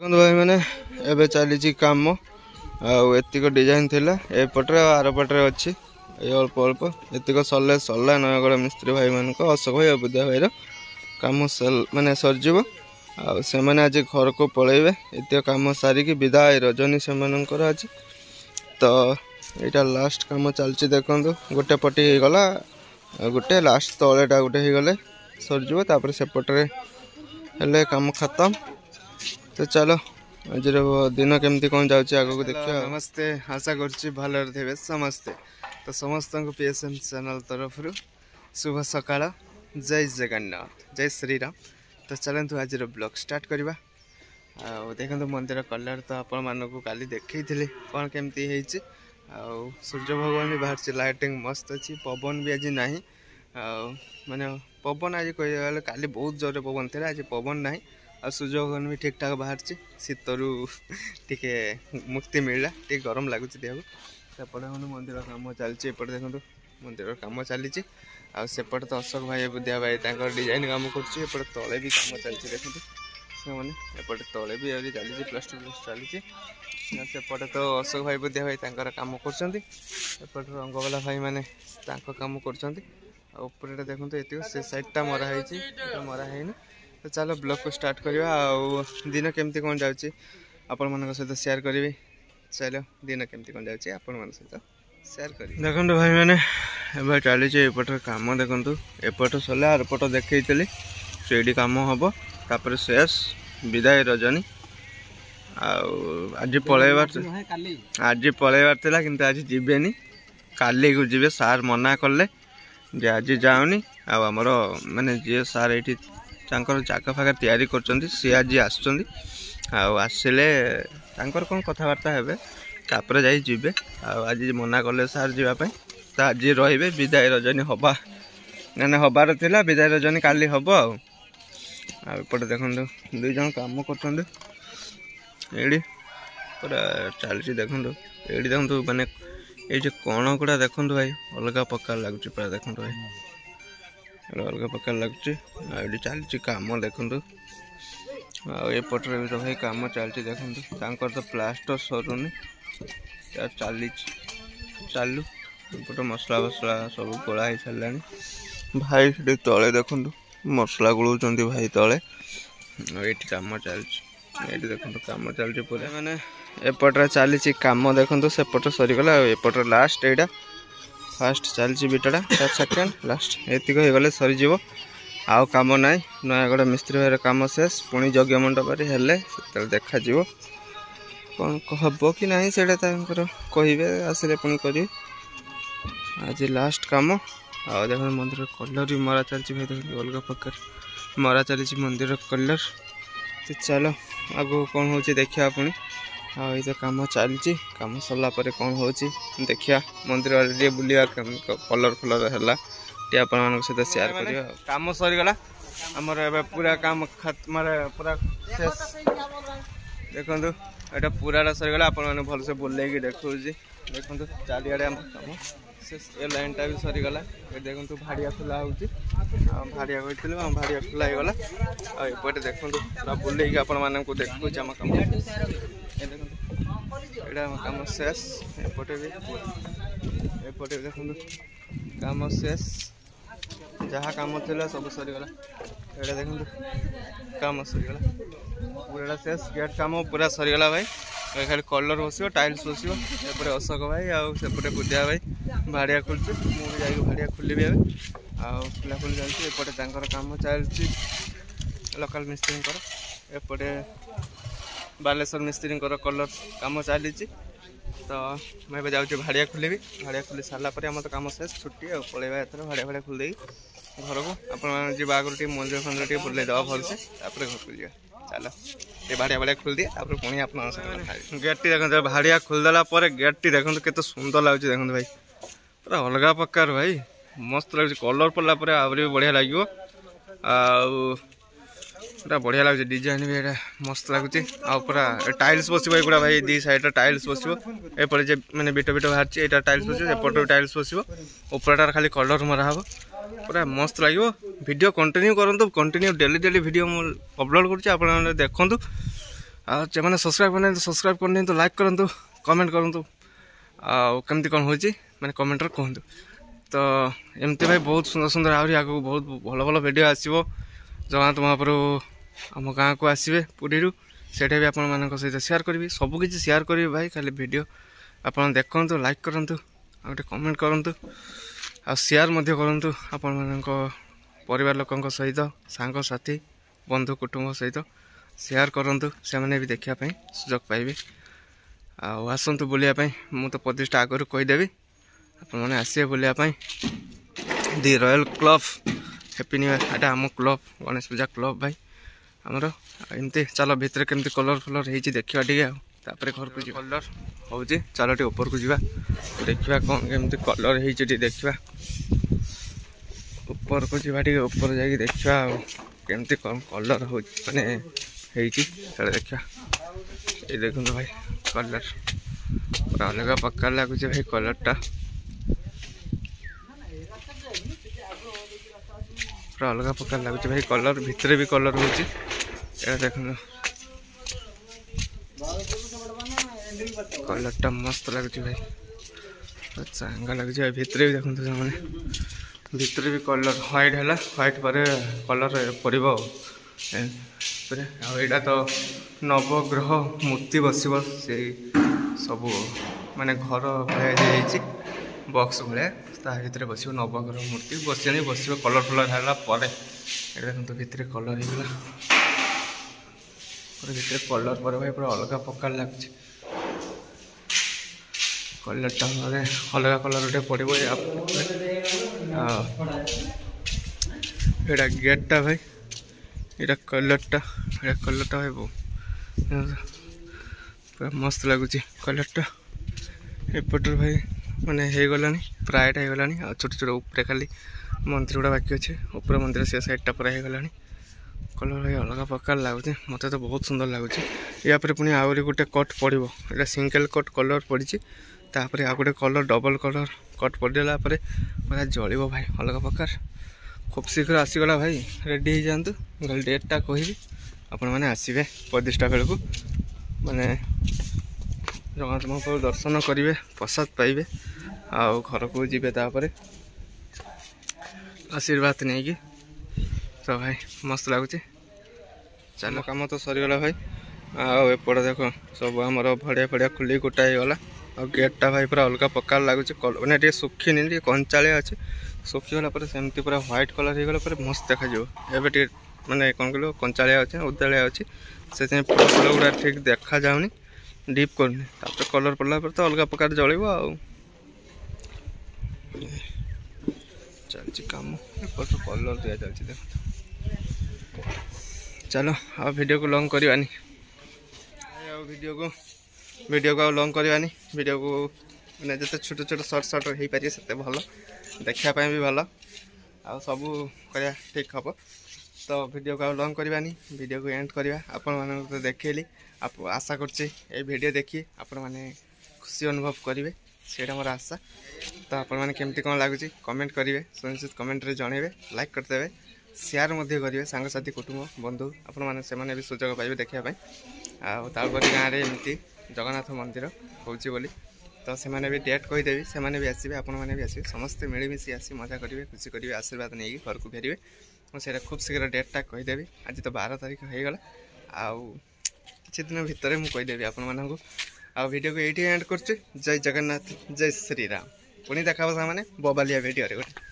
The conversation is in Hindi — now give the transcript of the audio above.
देखो भाई मैंने एबे चली कम आतिक डिजाइन थिला एपटे आर पटे अच्छी अल्प अल्प एतिक सरले सरला नयगढ़ मिस्त्री भाई मान अशोक भाई बुद्धा भाई कम माने सरजिव से आज घर को पलैबे एत कम सारिकी विदाय रजनी से आज तो यहाँ लास्ट कम चलती देखो गोटे पटी गला गोटे लास्ट तलेटा गोटे गले सरजिव तापर सेपटे हेले कम खत्म। तो चलो आज दिन केमती कौन जाऊँ आग को देखिए। नमस्ते आशा करुच्ची भल थे समस्ते तो समस्त को पीएसएम चैनल तरफ शुभ सकाळ जय जगन्नाथ जय श्रीराम। तो चलतु आज ब्लॉग स्टार्ट करवा देखो मंदिर कलर तो आपण मानक काली देखी कौन केमती है सूर्य भगवान भी बाहर लाइटिंग मस्त अच्छी पवन भी आज ना माने पवन आज कह काली बहुत जोर पवन थे आज पवन ना और सूर्य भगवान भी ठीक ठाक बाहर शीतरु टे मुक्ति मिलला टे गरम लगुच देह सेपटे मंदिर कम चलती देखो मंदिर कम चली सेपट तो अशोक भाई बुद्धिया भाई डिजाइन कम कर तले भी कम चलती देखो से एपटे तले भी चली प्लास्टर चली सेपटे तो अशोक भाई बुद्धिया भाई कम कर रंगवाला भाई मैंने कम कर देखो ये से साइडटा मराही मराही तो चलो ब्लॉग को स्टार्ट करवा दिन केमती कौन जाऊँगी आपण मान सहित शेयर करी। चलो दिन केमती कौन जाऊँगी आपण मान सहित शेयर कर देखो भाई मैंने चली एपटर कम देखु एपट सरला आरपट देखी से कम हम तापर शेष विदाय रजनी आज पलैबार था कि आज जीवेनी काली को जी सार मना कले जे आज जाऊनी आमर माने जी सार ये जागा फागा तैयारी कर सी आज आसले कौन कथबार्ता हे तापर जाइए आज मना कले सार जावाई तो आज रे विदाय रजनी हवा मैंने हबार था विदाय रजनी काली हम आपटे देखो दुई जन कम कर पूरा चलती देखो ये देखो माने ये कण गुड़ा देखो भाई अलग प्रकार लगुच पूरा देखो भाई अलग प्रकार लगुच ये चलती कम देखो आएपटे भी तो भाई कम चलती देखो तो प्लास्टर सरुनी चली चालू एपटे मसला फसला सब गोला हो सारा भाई से तले देखो मसला गोलाउं भाई तले ये कम चलती देखो कम चलती पूरा मैंने एपटे चली कम देखो सेपटे सरीगला एपटे लास्ट यहाँ फास्ट चलती बिटाटा सेकेंड लास्ट एतिक हो गले सरीज आउ कम ना नयगढ़ मिस्त्री भाई कम शेष पुणी यज्ञ मंडप हेले देखा कौन हम कि ना से कहे आसिले पुणी कर आज लास्ट कम आ देखो मंदिर कलर भी मरा चलती भाई देखो अलग प्रकार मरा चली मंदिर कलर। तो चलो आगो कौन हो देखा पुणी आई तो कम चलती कम सरला कौन हो देखिया मंदिर बुलिया कलर फलर है आपण सहित शेयर कर कम सरीगला आमर ए पूरा काम मारे पूरा शेष देखो यहाँ पूरा सरीगला आपण भल से बुले देखो देखो चारिड़े कम शेष ए लाइनटा भी सरीगला ये देखो भाड़िया खुला हो भाड़िया कहते भाड़िया खुला होगला आते देखो पूरा बुले आपण मानक देखो आम कम देखो कम शेष एपटे भी देखो कम शेष जहाँ कम थी सब सरीगला ये देखो कम सरीगला पूरा शेष गेट कम पूरा सरीगला भाई खाली कलर बस टाइल्स बस एपटे अशोक भाई आउटे बुद्धिया भाई भाड़िया खोलुचे मुझे जाइए भाड़िया खोलि खोला खोली चलती एपटे कम चलती लोकल मिस्त्री एपटे बालेश्वर मिस्त्री कलर कम चली तो मैं जाऊँ भाड़िया खोलि भाड़िया खोली सारापर आम तो कम शेष छुट्टी पलैबा एथर भाड़िया भाड़िया खोल घर को आप आगे मंदिर फंदिर टे बुले दवा भल से घर को जा चलो ये भाड़िया भाड़िया खोल दिए पुणी आप गेट टी देखो भाड़िया खोलदेला गेट टी देखो केते सुंदर लगुच देखो भाई पूरा अलग प्रकार भाई मस्त लगुच कलर पड़ला आहरी बढ़िया लगे पूरा बढ़िया लगे डिजाइन भी ये मस्त लगुच पूरा टाइल्स बस भाई दी साइड टाइल्स बस एपटे मैंने बिट बिट बाहर यहाँ टाइल्स बस एपटे टाइल्स बस ऊपर खाली कलर मरा हम पूरा मस्त लगे वीडियो कंटिन्यू करूँ continue daily daily video upload कर देखूँ मैंने सब्सक्राइब करनी तो लाइक करूँ कमेंट करूँ आमती कौन हो मैंने कमेंट कहतु तो एमती भाई बहुत सुंदर सुंदर आहरी आगे बहुत भल भल भिड आसो जगन्नाथ महाप्रभु आम गाँव को आसवे पुरी से भी आपण मान सहित सेयार करी सबकि सेयार करी भाई खाली वीडियो आप देखु लाइक करूँ गोटे कमेंट करूँ आेयर करूँ आपण मान परिवार लोकों सहित सांग साथी बंधु कुटुंब सहित सेयार करूँ से मैंने भी देखापी सुजोग पाइबे आसतु बुलायापी मु तो प्रतिष्ठा आगु कहीदेवी आपण मैंने आसवे बुलायापी the royal club happy new year एटा आम क्लब गणेश पूजा क्लब भाई आमर एमती चलो भितर केमती कलर फलर हो देखा टे आपर घर को कलर हो चलो टे ऊपर को जा देखा कौन केमती कलर हो देखा ऊपर को जा ऊपर जा देखा केमती कौन कलर हो माने देखा ये देखो भाई कलर पूरा अलग प्रकार लगुच भाई कलरटा पूरा अलग प्रकार लगुच भाई कलर भितर भी कलर हो देख कलरटा मस्त लगुच भाई चांगा लगुच भाई भितर भी देखते मैंने भितर भी कलर व्हाइट है व्हाइट पर कलर पड़ो यहाँ तो नवग्रह मूर्ति बस से सब माने घर भाई बक्स भाया भितर बस नवग्रह मूर्ति बस कलर फलर है देखो भितर कलर होगा भितर कलर पर भाई पूरा अलग प्रकार लगुच कलरटा अलग कलर गोटे पड़ो यहाँ गेटा भाई ये कलरटा भाई पूरा मस्त लगुच कलरटा एपटर भाई माने हो गला प्रायटा हो गला छोट छोट ऊपर खाली मंदिर गुड़ा बाकी अच्छे ऊपर मंदिर से साइडटा पूरा हो गला कलर भाई अलग प्रकार लगुच मत तो बहुत सुंदर लगुच या पुणी आहरी गोटे कट पड़ो ये सिंगल कट कलर पड़ी तापर आ गोटे कलर डबल कलर कट पड़ेगा पूरा जलिब भाई अलग प्रकार खूब शीघ्र आसीगला भाई रेडी हो जातु गल डेटा कहि आपण मैंने आसवे प्रतिष्ठा बेलू माने जगन्नाथ महाप्रभु दर्शन करेंगे प्रसाद पाइबे आउ घर को जी आशीर्वाद नहीं कि तो भाई मस्त लगुच चलो कम तो सरीगला भाई आएपट देख सब आमर भड़िया फड़िया खुली गोटा गला और गेटा भाई पूरा अलग प्रकार लगुच मैंने सुखी कंचालिया अच्छे सुखीगला सेमती पूरा व्हाइट कलर हो गला मस्त देखा एवं माने कौन कह कंचालिया अच्छे उदालिया अच्छे से फूल फूल गुड़ा ठीक देखा जाऊनी डीप करनी कलर पड़ला तो अलग प्रकार जलिब चलती कम एपट कलर दिया चलती देख चलो आ वीडियो को लॉन्ग करवानी वीडियो को लॉन्ग करवानी वीडियो को मैंने जो छोट छोट सर्ट हो पारे से भल देखापी भी भल आ सब कर ठीक हम तो वीडियो को लॉन्ग करवानी वीडियो को एंड करवा आपण मान तो देखली आशा कर देखिए आपण मैंने खुशी अनुभव करेंगे से मोर आशा तो आपण मैंने केमती कौन लगुच कमेंट करेंगे सुनिश्चित कमेंट रे जनइबे लाइक करदेवे शेयर करेंगे सांगसाथी कुटुंब बंधु आपण मैंने से भी सुजोग पाइबे देखापी आउरी गाँव में एमती जगन्नाथ मंदिर होची बोली तो से भी डेट कहीदेवी से भी आसवे आपण मैंने भी आसवे समस्ते मिलमिशी आसी मजा करेंगे खुशी करेंगे आशीर्वाद नहीं घर को फेरवे मुझे खूब शीघ्र डेटा कहीदेवी आज तो 12 तारीख हो गला आउ किसी दिन भितर मुझे कहीदेवी आपण मानक आ वीडियो को ये एंड कर जय जगन्नाथ जय श्री राम पुणी देखा मैंने बबालिया वीडियो गोटे।